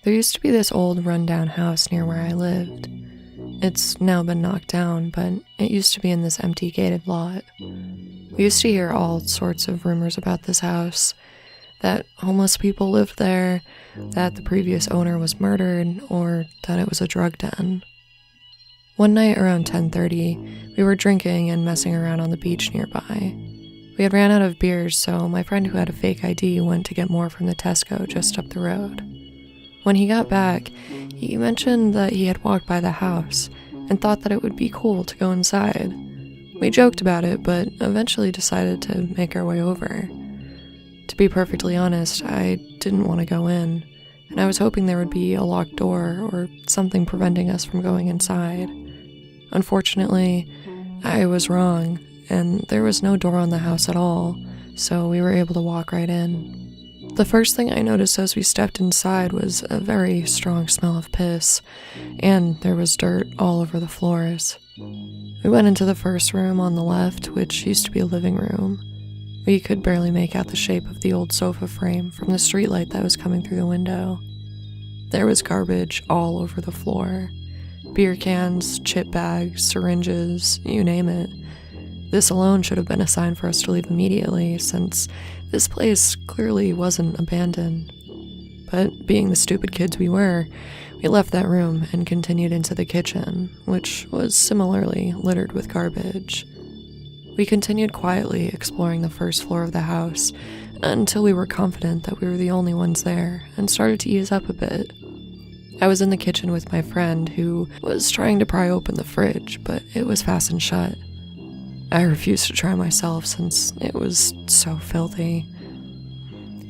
There used to be this old rundown house near where I lived. It's now been knocked down, but it used to be in this empty gated lot. We used to hear all sorts of rumors about this house, that homeless people lived there, that the previous owner was murdered, or that it was a drug den. One night around 10:30, we were drinking and messing around on the beach nearby. We had ran out of beers, so my friend who had a fake ID went to get more from the Tesco just up the road. When he got back, he mentioned that he had walked by the house and thought that it would be cool to go inside. We joked about it, but eventually decided to make our way over. To be perfectly honest, I didn't want to go in, and I was hoping there would be a locked door or something preventing us from going inside. Unfortunately, I was wrong, and there was no door on the house at all, so we were able to walk right in. The first thing I noticed as we stepped inside was a very strong smell of piss, and there was dirt all over the floors. We went into the first room on the left, which used to be a living room. We could barely make out the shape of the old sofa frame from the streetlight that was coming through the window. There was garbage all over the floor. Beer cans, chip bags, syringes, you name it. This alone should have been a sign for us to leave immediately, since this place clearly wasn't abandoned. But being the stupid kids we were, we left that room and continued into the kitchen, which was similarly littered with garbage. We continued quietly exploring the first floor of the house until we were confident that we were the only ones there and started to ease up a bit. I was in the kitchen with my friend who was trying to pry open the fridge, but it was fastened shut. I refused to try myself since it was so filthy.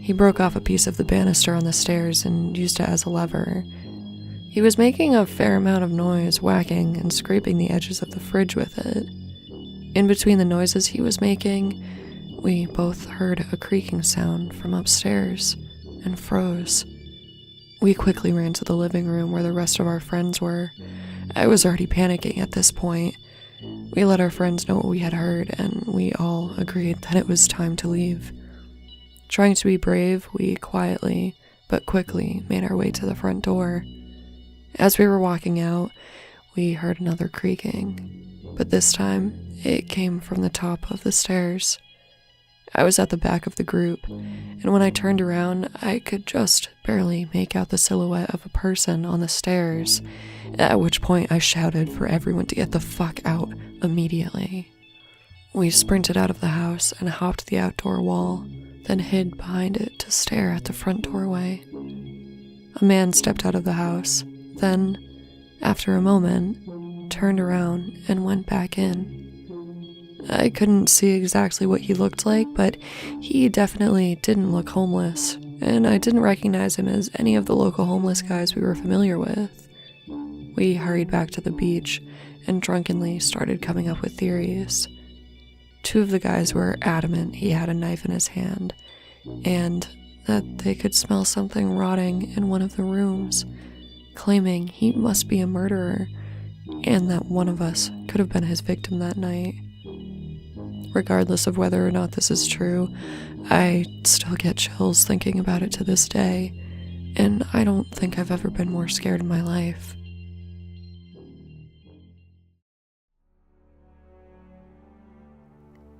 He broke off a piece of the banister on the stairs and used it as a lever. He was making a fair amount of noise, whacking and scraping the edges of the fridge with it. In between the noises he was making, we both heard a creaking sound from upstairs and froze. We quickly ran to the living room where the rest of our friends were. I was already panicking at this point. We let our friends know what we had heard, and we all agreed that it was time to leave. Trying to be brave, we quietly, but quickly, made our way to the front door. As we were walking out, we heard another creaking, but this time, it came from the top of the stairs. I was at the back of the group, and when I turned around, I could just barely make out the silhouette of a person on the stairs, at which point I shouted for everyone to get the fuck out immediately. We sprinted out of the house and hopped the outdoor wall, then hid behind it to stare at the front doorway. A man stepped out of the house, then, after a moment, turned around and went back in. I couldn't see exactly what he looked like, but he definitely didn't look homeless, and I didn't recognize him as any of the local homeless guys we were familiar with. We hurried back to the beach and drunkenly started coming up with theories. Two of the guys were adamant he had a knife in his hand, and that they could smell something rotting in one of the rooms, claiming he must be a murderer, and that one of us could have been his victim that night. Regardless of whether or not this is true, I still get chills thinking about it to this day, and I don't think I've ever been more scared in my life.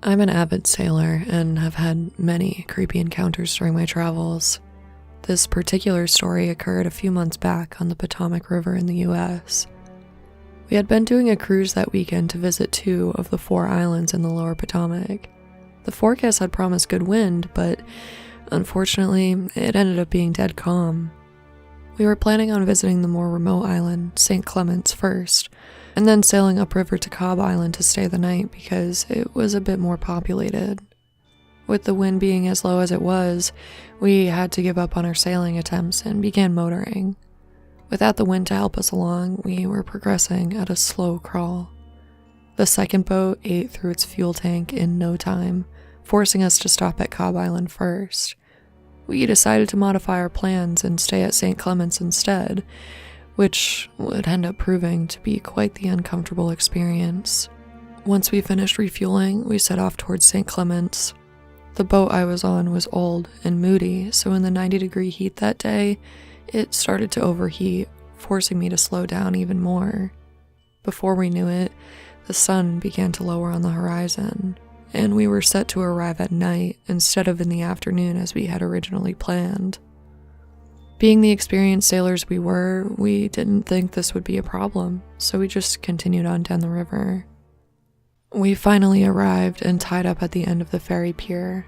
I'm an avid sailor and have had many creepy encounters during my travels. This particular story occurred a few months back on the Potomac River in the US. We had been doing a cruise that weekend to visit 2 of the 4 islands in the lower Potomac. The forecast had promised good wind, but unfortunately, it ended up being dead calm. We were planning on visiting the more remote island, St. Clement's, first, and then sailing upriver to Cobb Island to stay the night because it was a bit more populated. With the wind being as low as it was, we had to give up on our sailing attempts and began motoring. Without the wind to help us along, we were progressing at a slow crawl. The second boat ate through its fuel tank in no time, forcing us to stop at Cobb Island first. We decided to modify our plans and stay at St. Clement's instead, which would end up proving to be quite the uncomfortable experience. Once we finished refueling, we set off towards St. Clement's. The boat I was on was old and moody, so in the 90-degree heat that day, It started to overheat, forcing me to slow down even more. Before we knew it, the sun began to lower on the horizon, and we were set to arrive at night instead of in the afternoon as we had originally planned. Being the experienced sailors we were, we didn't think this would be a problem, so we just continued on down the river. We finally arrived and tied up at the end of the ferry pier,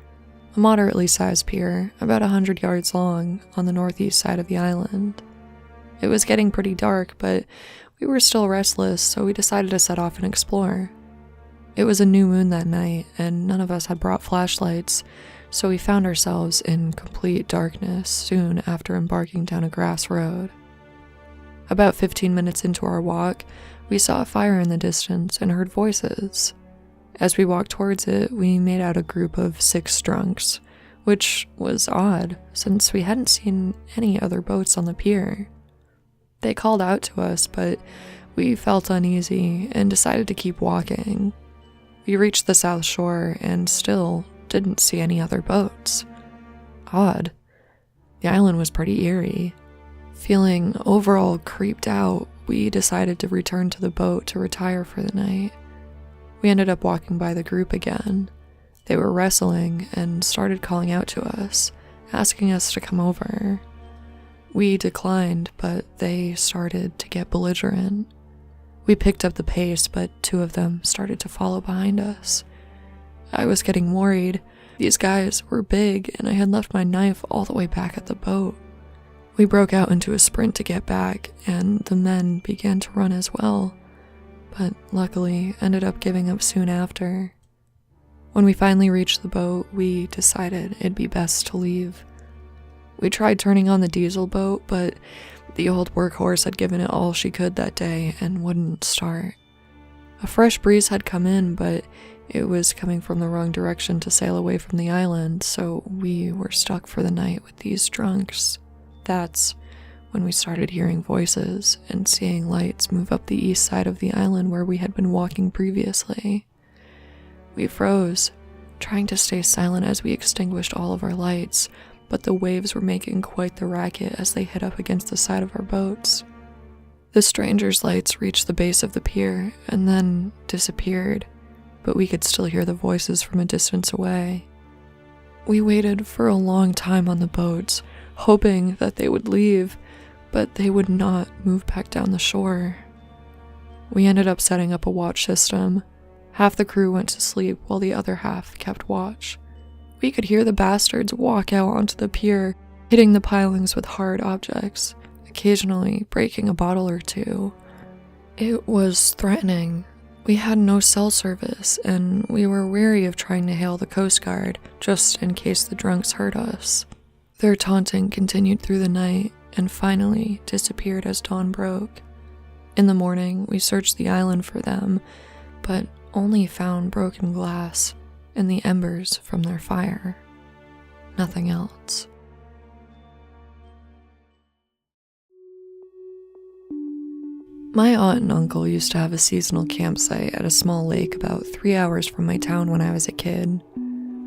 a moderately sized pier, about 100 yards long, on the northeast side of the island. It was getting pretty dark, but we were still restless, so we decided to set off and explore. It was a new moon that night, and none of us had brought flashlights, so we found ourselves in complete darkness soon after embarking down a grass road. About 15 minutes into our walk, we saw a fire in the distance and heard voices. As we walked towards it, we made out a group of 6 drunks, which was odd, since we hadn't seen any other boats on the pier. They called out to us, but we felt uneasy and decided to keep walking. We reached the south shore and still didn't see any other boats. Odd. The island was pretty eerie. Feeling overall creeped out, we decided to return to the boat to retire for the night. We ended up walking by the group again. They were wrestling and started calling out to us, asking us to come over. We declined, but they started to get belligerent. We picked up the pace, but 2 of them started to follow behind us. I was getting worried. These guys were big, and I had left my knife all the way back at the boat. We broke out into a sprint to get back, and the men began to run as well, but luckily ended up giving up soon after. When we finally reached the boat, we decided it'd be best to leave. We tried turning on the diesel boat, but the old workhorse had given it all she could that day and wouldn't start. A fresh breeze had come in, but it was coming from the wrong direction to sail away from the island, so we were stuck for the night with these drunks. That's when we started hearing voices and seeing lights move up the east side of the island where we had been walking previously. We froze, trying to stay silent as we extinguished all of our lights, but the waves were making quite the racket as they hit up against the side of our boats. The strangers' lights reached the base of the pier and then disappeared, but we could still hear the voices from a distance away. We waited for a long time on the boats, hoping that they would leave, but they would not move back down the shore. We ended up setting up a watch system. Half the crew went to sleep while the other half kept watch. We could hear the bastards walk out onto the pier, hitting the pilings with hard objects, occasionally breaking a bottle or 2. It was threatening. We had no cell service, and we were wary of trying to hail the Coast Guard, just in case the drunks heard us. Their taunting continued through the night, and finally disappeared as dawn broke. In the morning, we searched the island for them, but only found broken glass and the embers from their fire. Nothing else. My aunt and uncle used to have a seasonal campsite at a small lake about 3 hours from my town when I was a kid.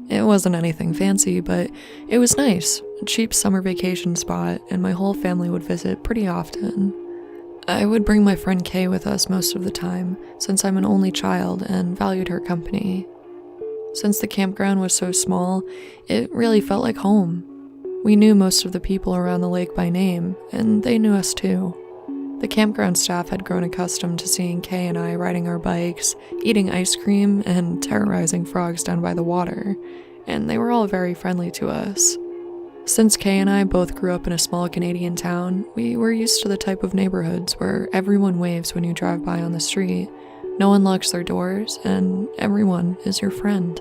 It wasn't anything fancy, but it was nice, a cheap summer vacation spot, and my whole family would visit pretty often. I would bring my friend Kay with us most of the time, since I'm an only child and valued her company. Since the campground was so small, it really felt like home. We knew most of the people around the lake by name, and they knew us too. The campground staff had grown accustomed to seeing Kay and I riding our bikes, eating ice cream, and terrorizing frogs down by the water, and they were all very friendly to us. Since Kay and I both grew up in a small Canadian town, we were used to the type of neighborhoods where everyone waves when you drive by on the street, no one locks their doors, and everyone is your friend.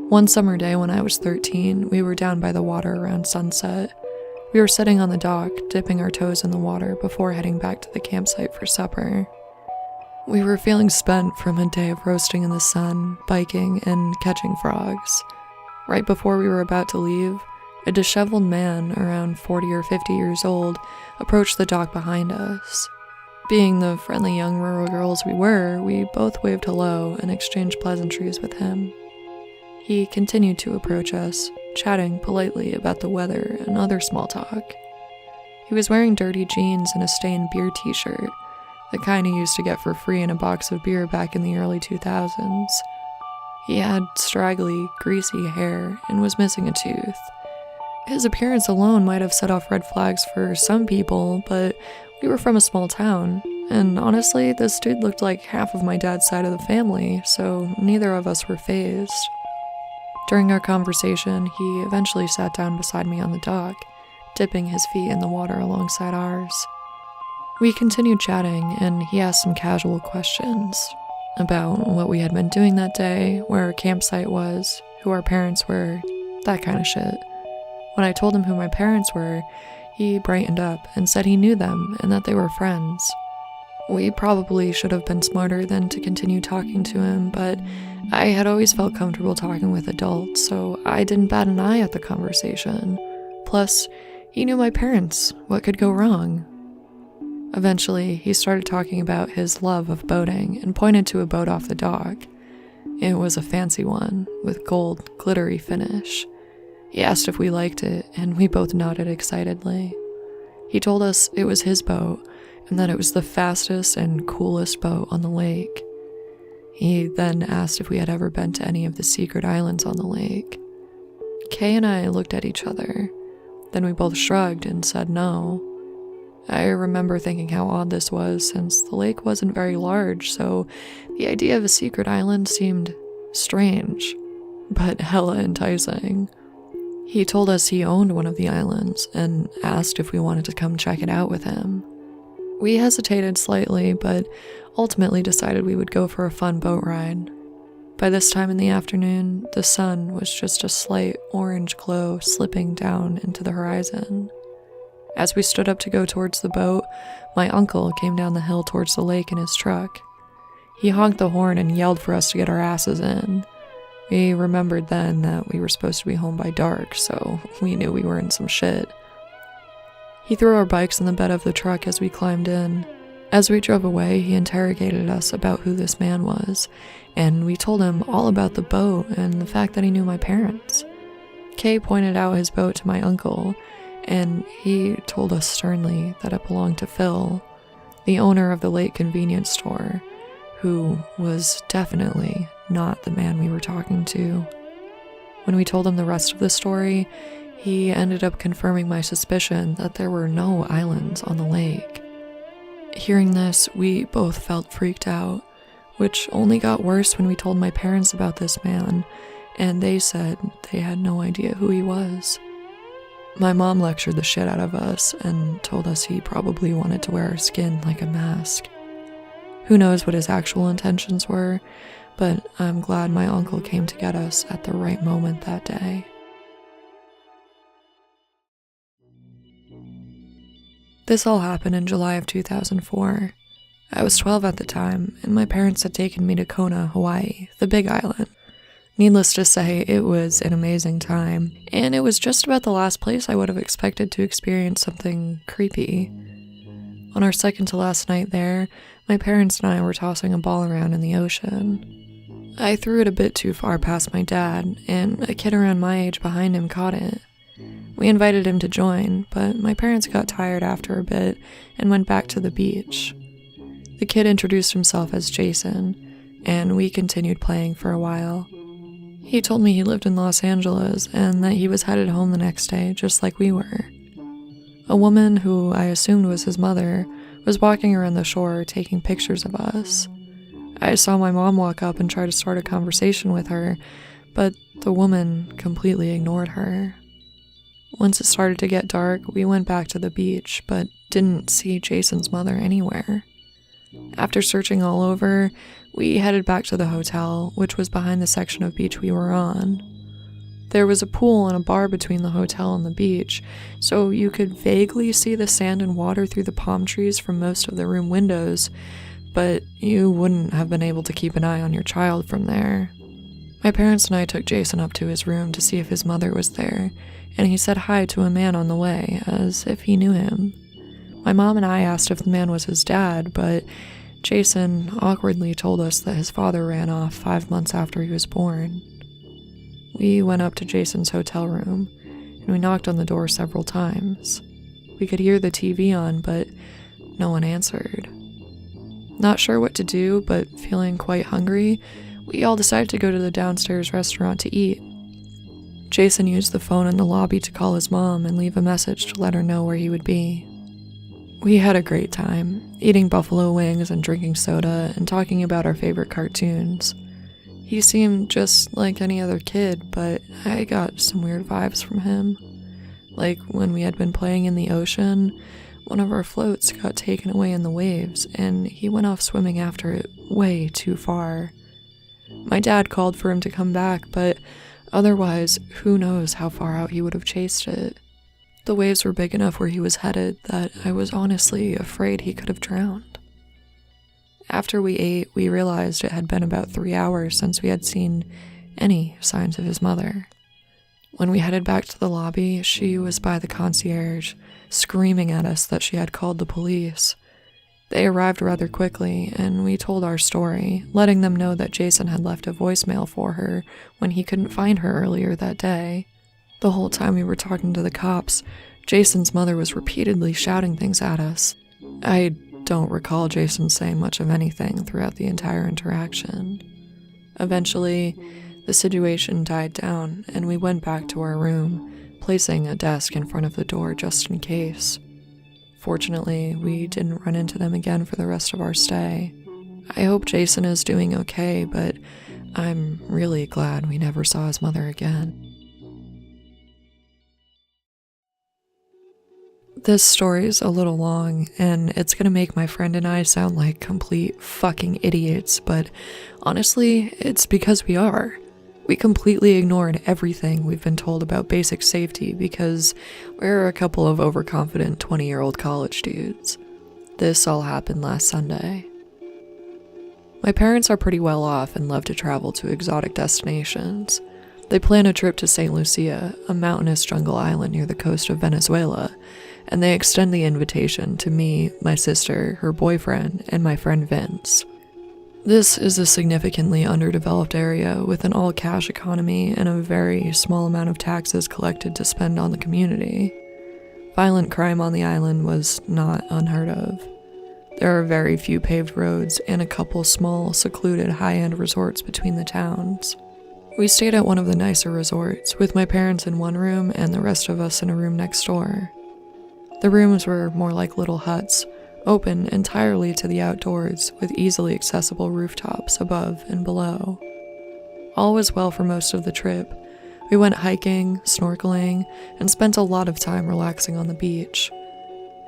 One summer day when I was 13, we were down by the water around sunset. We were sitting on the dock, dipping our toes in the water before heading back to the campsite for supper. We were feeling spent from a day of roasting in the sun, biking, and catching frogs. Right before we were about to leave, a disheveled man, around 40 or 50 years old, approached the dock behind us. Being the friendly young rural girls we were, we both waved hello and exchanged pleasantries with him. He continued to approach us, chatting politely about the weather and other small talk. He was wearing dirty jeans and a stained beer t-shirt, the kind he used to get for free in a box of beer back in the early 2000s. He had straggly, greasy hair and was missing a tooth. His appearance alone might have set off red flags for some people, but we were from a small town, and honestly, this dude looked like half of my dad's side of the family, so neither of us were fazed. During our conversation, he eventually sat down beside me on the dock, dipping his feet in the water alongside ours. We continued chatting, and he asked some casual questions about what we had been doing that day, where our campsite was, who our parents were, that kind of shit. When I told him who my parents were, he brightened up and said he knew them and that they were friends. We probably should have been smarter than to continue talking to him, but I had always felt comfortable talking with adults, so I didn't bat an eye at the conversation. Plus, he knew my parents. What could go wrong? Eventually, he started talking about his love of boating and pointed to a boat off the dock. It was a fancy one, with gold, glittery finish. He asked if we liked it, and we both nodded excitedly. He told us it was his boat, and that it was the fastest and coolest boat on the lake. He then asked if we had ever been to any of the secret islands on the lake. Kay and I looked at each other. Then we both shrugged and said no. I remember thinking how odd this was, since the lake wasn't very large, so the idea of a secret island seemed strange, but hella enticing. He told us he owned one of the islands and asked if we wanted to come check it out with him. We hesitated slightly, but ultimately decided we would go for a fun boat ride. By this time in the afternoon, the sun was just a slight orange glow slipping down into the horizon. As we stood up to go towards the boat, my uncle came down the hill towards the lake in his truck. He honked the horn and yelled for us to get our asses in. We remembered then that we were supposed to be home by dark, so we knew we were in some shit. He threw our bikes in the bed of the truck as we climbed in. As we drove away, he interrogated us about who this man was, and we told him all about the boat and the fact that he knew my parents. Kay pointed out his boat to my uncle, and he told us sternly that it belonged to Phil, the owner of the lake convenience store, who was definitely not the man we were talking to. When we told him the rest of the story, he ended up confirming my suspicion that there were no islands on the lake. Hearing this, we both felt freaked out, which only got worse when we told my parents about this man, and they said they had no idea who he was. My mom lectured the shit out of us and told us he probably wanted to wear our skin like a mask. Who knows what his actual intentions were, but I'm glad my uncle came to get us at the right moment that day. This all happened in July of 2004. I was 12 at the time, and my parents had taken me to Kona, Hawaii, the Big Island. Needless to say, it was an amazing time, and it was just about the last place I would have expected to experience something creepy. On our second to last night there, my parents and I were tossing a ball around in the ocean. I threw it a bit too far past my dad, and a kid around my age behind him caught it. We invited him to join, but my parents got tired after a bit and went back to the beach. The kid introduced himself as Jason, and we continued playing for a while. He told me he lived in Los Angeles and that he was headed home the next day, just like we were. A woman, who I assumed was his mother, was walking around the shore taking pictures of us. I saw my mom walk up and try to start a conversation with her, but the woman completely ignored her. Once it started to get dark, we went back to the beach, but didn't see Jason's mother anywhere. After searching all over, we headed back to the hotel, which was behind the section of beach we were on. There was a pool and a bar between the hotel and the beach, so you could vaguely see the sand and water through the palm trees from most of the room windows, but you wouldn't have been able to keep an eye on your child from there. My parents and I took Jason up to his room to see if his mother was there, and he said hi to a man on the way, as if he knew him. My mom and I asked if the man was his dad, but Jason awkwardly told us that his father ran off 5 months after he was born. We went up to Jason's hotel room, and we knocked on the door several times. We could hear the TV on, but no one answered. Not sure what to do, but feeling quite hungry, we all decided to go to the downstairs restaurant to eat. Jason used the phone in the lobby to call his mom and leave a message to let her know where he would be. We had a great time, eating buffalo wings and drinking soda and talking about our favorite cartoons. He seemed just like any other kid, but I got some weird vibes from him. Like when we had been playing in the ocean, one of our floats got taken away in the waves, and he went off swimming after it way too far. My dad called for him to come back, but otherwise, who knows how far out he would have chased it. The waves were big enough where he was headed that I was honestly afraid he could have drowned. After we ate, we realized it had been about 3 hours since we had seen any signs of his mother. When we headed back to the lobby, she was by the concierge, screaming at us that she had called the police. They arrived rather quickly, and we told our story, letting them know that Jason had left a voicemail for her when he couldn't find her earlier that day. The whole time we were talking to the cops, Jason's mother was repeatedly shouting things at us. I don't recall Jason saying much of anything throughout the entire interaction. Eventually, the situation died down, and we went back to our room, placing a desk in front of the door just in case. Fortunately, we didn't run into them again for the rest of our stay. I hope Jason is doing okay, but I'm really glad we never saw his mother again. This story's a little long, and it's gonna make my friend and I sound like complete fucking idiots, but honestly, it's because we are. We completely ignored everything we've been told about basic safety because we're a couple of overconfident 20-year-old college dudes. This all happened last Sunday. My parents are pretty well off and love to travel to exotic destinations. They plan a trip to St. Lucia, a mountainous jungle island near the coast of Venezuela, and they extend the invitation to me, my sister, her boyfriend, and my friend Vince. This is a significantly underdeveloped area with an all-cash economy and a very small amount of taxes collected to spend on the community. Violent crime on the island was not unheard of. There are very few paved roads and a couple small, secluded, high-end resorts between the towns. We stayed at one of the nicer resorts, with my parents in one room and the rest of us in a room next door. The rooms were more like little huts, open entirely to the outdoors with easily accessible rooftops above and below. All was well for most of the trip. We went hiking, snorkeling, and spent a lot of time relaxing on the beach.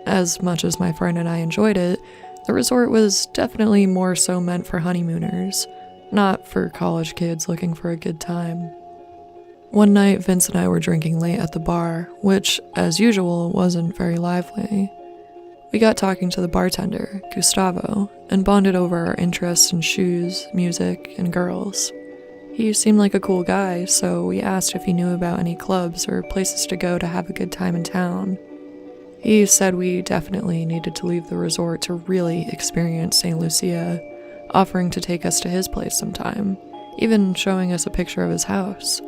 As much as my friend and I enjoyed it, the resort was definitely more so meant for honeymooners, not for college kids looking for a good time. One night, Vince and I were drinking late at the bar, which, as usual, wasn't very lively. We got talking to the bartender, Gustavo, and bonded over our interests in shoes, music, and girls. He seemed like a cool guy, so we asked if he knew about any clubs or places to go to have a good time in town. He said we definitely needed to leave the resort to really experience St. Lucia, offering to take us to his place sometime, even showing us a picture of his house.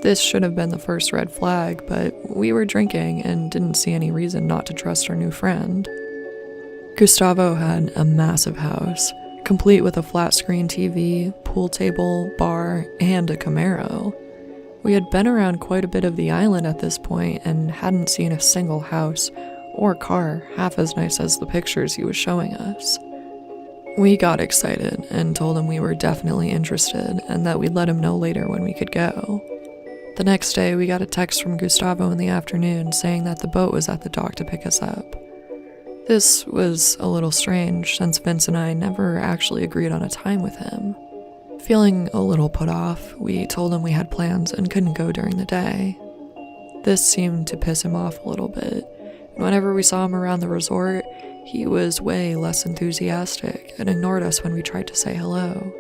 This should have been the first red flag, but we were drinking and didn't see any reason not to trust our new friend. Gustavo had a massive house, complete with a flat-screen TV, pool table, bar, and a Camaro. We had been around quite a bit of the island at this point and hadn't seen a single house or car half as nice as the pictures he was showing us. We got excited and told him we were definitely interested and that we'd let him know later when we could go. The next day, we got a text from Gustavo in the afternoon saying that the boat was at the dock to pick us up. This was a little strange since Vince and I never actually agreed on a time with him. Feeling a little put off, we told him we had plans and couldn't go during the day. This seemed to piss him off a little bit, and whenever we saw him around the resort, he was way less enthusiastic and ignored us when we tried to say hello.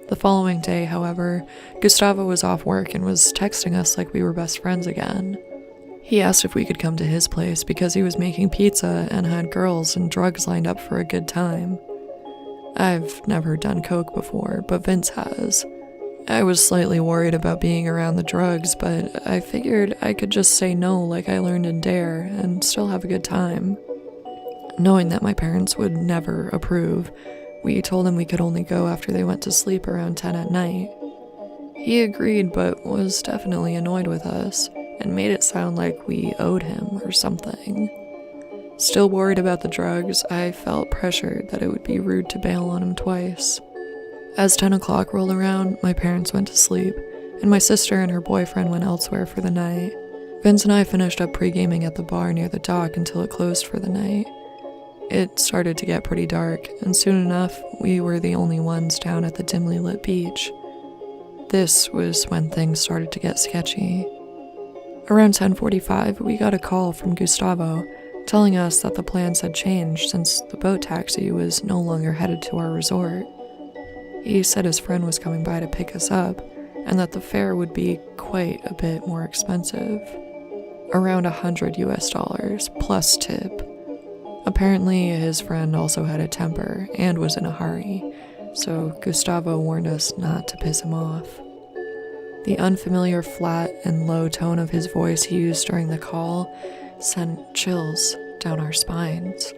The following day, however, Gustavo was off work and was texting us like we were best friends again. He asked if we could come to his place because he was making pizza and had girls and drugs lined up for a good time. I've never done coke before, but Vince has, I was slightly worried about being around the drugs, but I figured I could just say no like I learned in Dare and still have a good time. Knowing that my parents would never approve, we told him we could only go after they went to sleep around 10 at night. He agreed, but was definitely annoyed with us and made it sound like we owed him or something. Still worried about the drugs, I felt pressured that it would be rude to bail on him twice. As 10 o'clock rolled around, my parents went to sleep, and my sister and her boyfriend went elsewhere for the night. Vince and I finished up pre-gaming at the bar near the dock until it closed for the night. It started to get pretty dark, and soon enough, we were the only ones down at the dimly lit beach. This was when things started to get sketchy. Around 10:45, we got a call from Gustavo, telling us that the plans had changed since the boat taxi was no longer headed to our resort. He said his friend was coming by to pick us up, and that the fare would be quite a bit more expensive. Around $100 plus tip. Apparently, his friend also had a temper and was in a hurry, so Gustavo warned us not to piss him off. The unfamiliar flat and low tone of his voice he used during the call sent chills down our spines,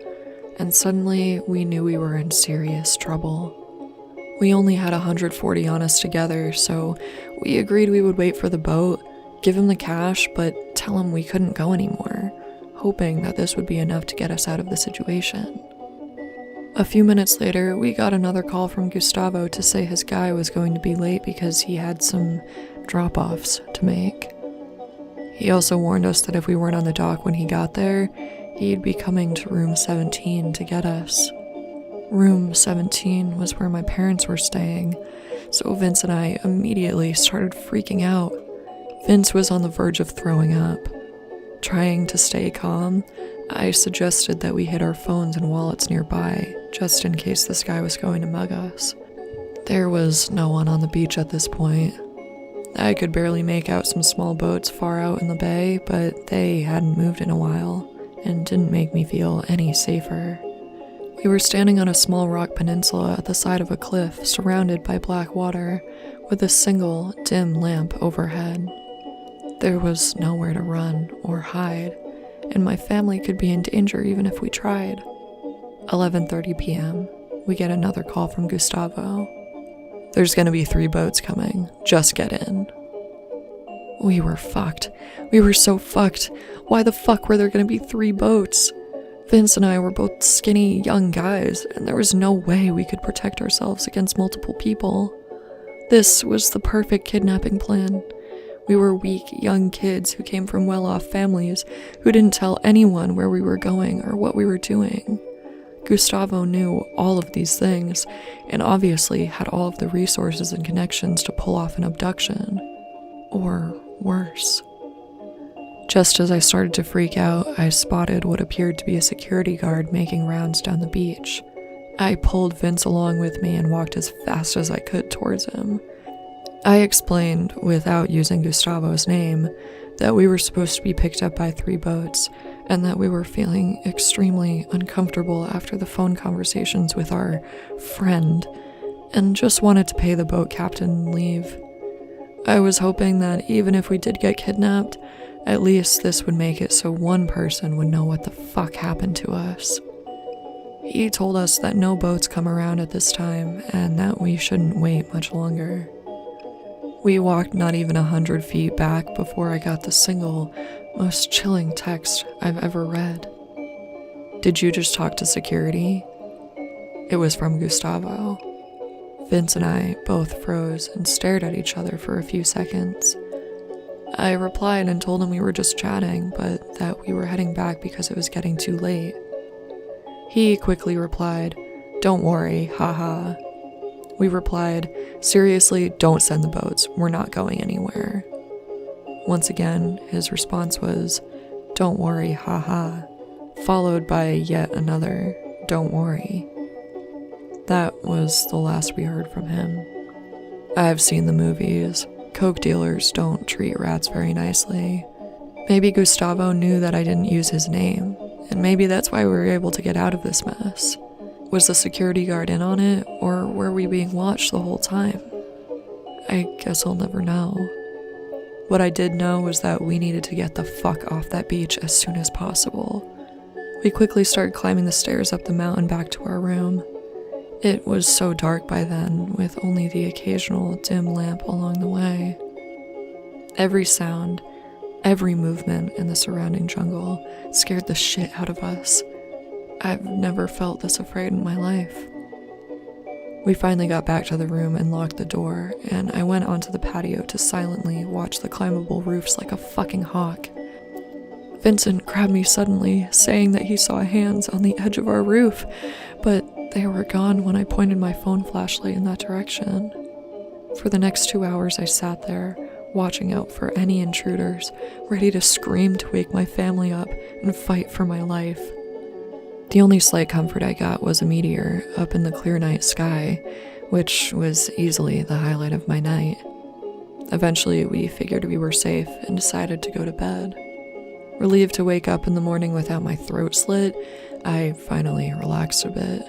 and suddenly we knew we were in serious trouble. We only had $140 on us together, so we agreed we would wait for the boat, give him the cash, but tell him we couldn't go anymore, hoping that this would be enough to get us out of the situation. A few minutes later, we got another call from Gustavo to say his guy was going to be late because he had some drop-offs to make. He also warned us that if we weren't on the dock when he got there, he'd be coming to room 17 to get us. Room 17 was where my parents were staying, so Vince and I immediately started freaking out. Vince was on the verge of throwing up. Trying to stay calm, I suggested that we hid our phones and wallets nearby, just in case this guy was going to mug us. There was no one on the beach at this point. I could barely make out some small boats far out in the bay, but they hadn't moved in a while, and didn't make me feel any safer. We were standing on a small rock peninsula at the side of a cliff, surrounded by black water, with a single, dim lamp overhead. There was nowhere to run or hide, and my family could be in danger even if we tried. 11:30 p.m., we get another call from Gustavo. "There's gonna be 3 boats coming. Just get in." We were fucked. We were so fucked. Why the fuck were there gonna be 3 boats? Vince and I were both skinny, young guys, and there was no way we could protect ourselves against multiple people. This was the perfect kidnapping plan. We were weak, young kids who came from well-off families who didn't tell anyone where we were going or what we were doing. Gustavo knew all of these things, and obviously had all of the resources and connections to pull off an abduction. Or worse. Just as I started to freak out, I spotted what appeared to be a security guard making rounds down the beach. I pulled Vince along with me and walked as fast as I could towards him. I explained, without using Gustavo's name, that we were supposed to be picked up by 3 boats, and that we were feeling extremely uncomfortable after the phone conversations with our friend, and just wanted to pay the boat captain and leave. I was hoping that even if we did get kidnapped, at least this would make it so one person would know what the fuck happened to us. He told us that no boats come around at this time, and that we shouldn't wait much longer. We walked not even 100 feet back before I got the single, most chilling text I've ever read. "Did you just talk to security?" It was from Gustavo. Vince and I both froze and stared at each other for a few seconds. I replied and told him we were just chatting, but that we were heading back because it was getting too late. He quickly replied, "Don't worry, haha." We replied, "Seriously, don't send the boats, we're not going anywhere." Once again, his response was, "Don't worry, haha," followed by yet another, "Don't worry." That was the last we heard from him. I've seen the movies. Coke dealers don't treat rats very nicely. Maybe Gustavo knew that I didn't use his name, and maybe that's why we were able to get out of this mess. Was the security guard in on it, or were we being watched the whole time? I guess I'll never know. What I did know was that we needed to get the fuck off that beach as soon as possible. We quickly started climbing the stairs up the mountain back to our room. It was so dark by then, with only the occasional dim lamp along the way. Every sound, every movement in the surrounding jungle scared the shit out of us. I've never felt this afraid in my life. We finally got back to the room and locked the door, and I went onto the patio to silently watch the climbable roofs like a fucking hawk. Vincent grabbed me suddenly, saying that he saw hands on the edge of our roof, but they were gone when I pointed my phone flashlight in that direction. For the next 2 hours I sat there, watching out for any intruders, ready to scream to wake my family up and fight for my life. The only slight comfort I got was a meteor up in the clear night sky, which was easily the highlight of my night. Eventually, we figured we were safe and decided to go to bed. Relieved to wake up in the morning without my throat slit, I finally relaxed a bit.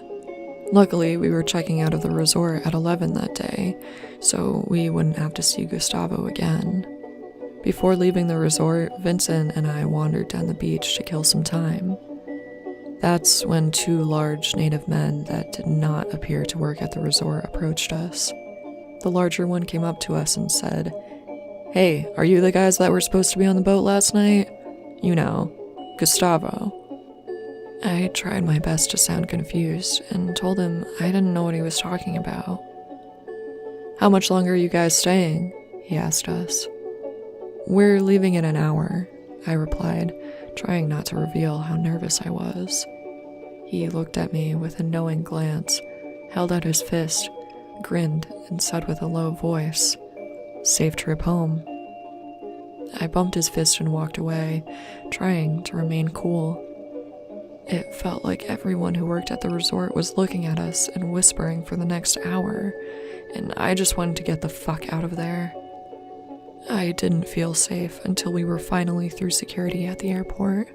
Luckily, we were checking out of the resort at 11 that day, so we wouldn't have to see Gustavo again. Before leaving the resort, Vincent and I wandered down the beach to kill some time. That's when 2 large native men that did not appear to work at the resort approached us. The larger one came up to us and said, "Hey, are you the guys that were supposed to be on the boat last night? You know, Gustavo." I tried my best to sound confused and told him I didn't know what he was talking about. "How much longer are you guys staying?" he asked us. "We're leaving in an hour," I replied, trying not to reveal how nervous I was. He looked at me with a knowing glance, held out his fist, grinned, and said with a low voice, "Safe trip home." I bumped his fist and walked away, trying to remain cool. It felt like everyone who worked at the resort was looking at us and whispering for the next hour, and I just wanted to get the fuck out of there. I didn't feel safe until we were finally through security at the airport.